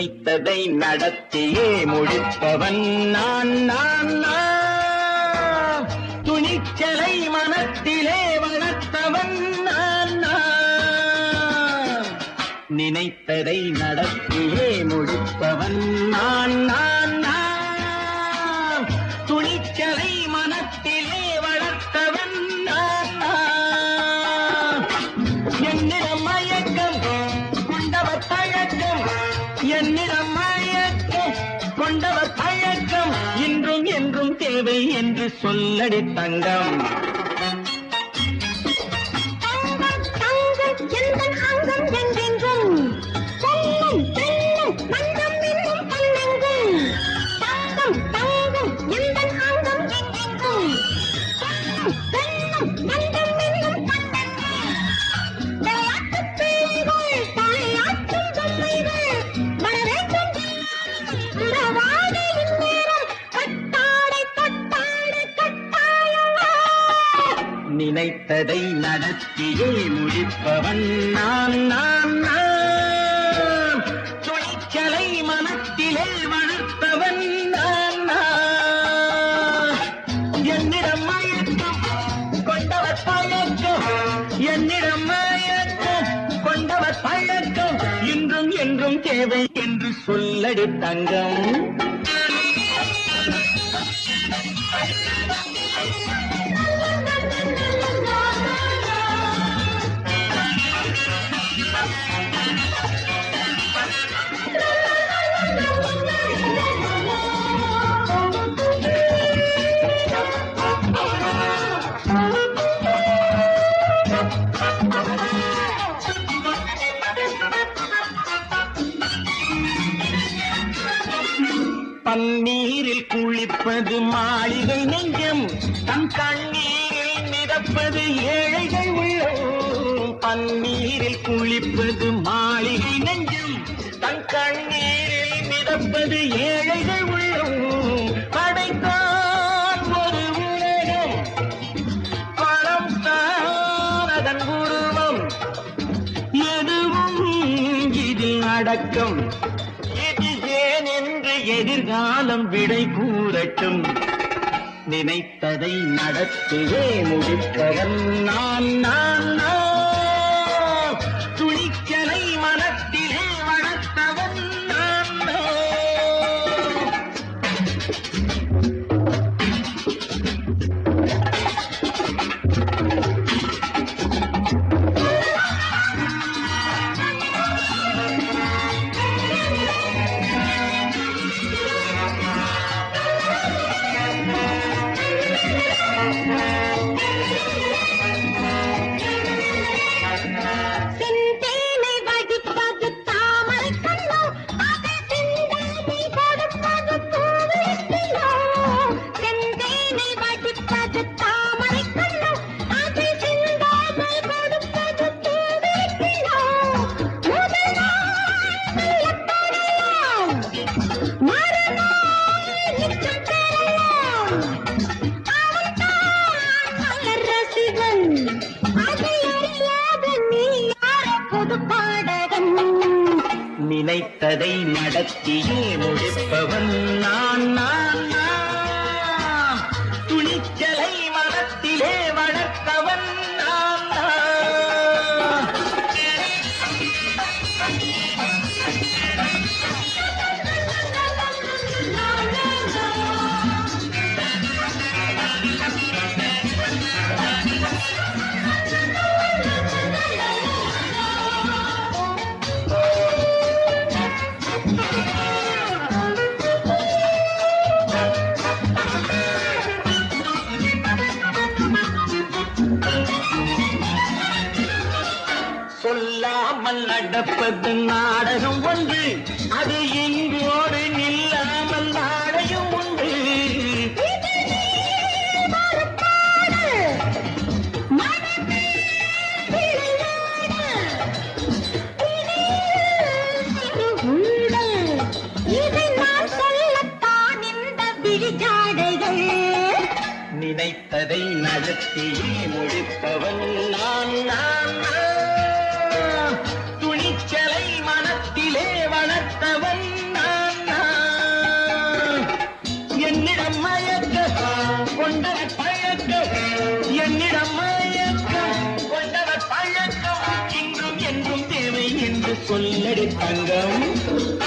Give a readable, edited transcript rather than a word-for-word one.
நினைத்ததை நடத்தியே முடிப்பவன் நான் நான் நான். துணிச்சலை மனத்திலே வளர்த்தவன் நான் நான். நினைத்ததை நடத்தியே முடிப்பவன் நான் நான் நான். துணிச்சலை மனத்திலே வளர்த்தவன் நான் நான். என்னிடம் மயக்கம் கொண்டவர் பழக்கம், என்னிடம் மயக்கம் கொண்டவர் பழக்கம், இன்றும் என்றும் தேவை என்று சொல்லடி தங்கம். நினைத்ததை நடத்தியே முடிப்பவன் நான் நான் நான். துணிச்சலை மனத்திலே வளர்த்தவன் நான் நான். என்னிடம் மயக்கம் கொண்டவர் பழக்கம், என்னிடம் மயக்கம் கொண்டவர் பழக்கம், இன்றும் என்றும் தேவை என்று சொல்லடி தங்கம். பன்னீரில் குளிப்பது மாளிகை நெஞ்சம், தன் கண்ணீரில் மிதப்பது ஏழைகள் உள்ளம். பன்னீரில் குளிப்பது மாளிகை நெஞ்சம், தன் கண்ணீரில் மிதப்பது ஏழைகள் உள்ளம். படைத்தான் ஒரு உலகம், பணம் தான் அதன் உருவம், எதுவும் இதில் அடக்கம். எதிர்காலம் விடை கூறட்டும். நினைத்ததை நடத்தியே முடிப்பவன் நான் நான் நான். துணிச்சலை மனத்திலே வளர்த்தவன் நான் நான். நினைத்ததை நடத்தியே முடிப்பவன் நான் நான் நான். துணிச்சலை மனத்திலே வளர்த்தவன் நான் நான். சொல்லாமல் நடப்பது நாடகம் ஒன்று, அது இங்கோடு நில்லாமல் நாடையும் உண்டு. நினைத்ததை நடத்தியே முடிப்பவன் நான் நான் நான். துணிச்சலை மனத்திலே வளர்த்தவன் மயக்கம் கொண்டவர் பழக்கம் என்னிடம் மயக்கம் கொண்டவர் பழக்கம் இன்றும் என்றும் தேவை என்று சொல்லடி தங்கம்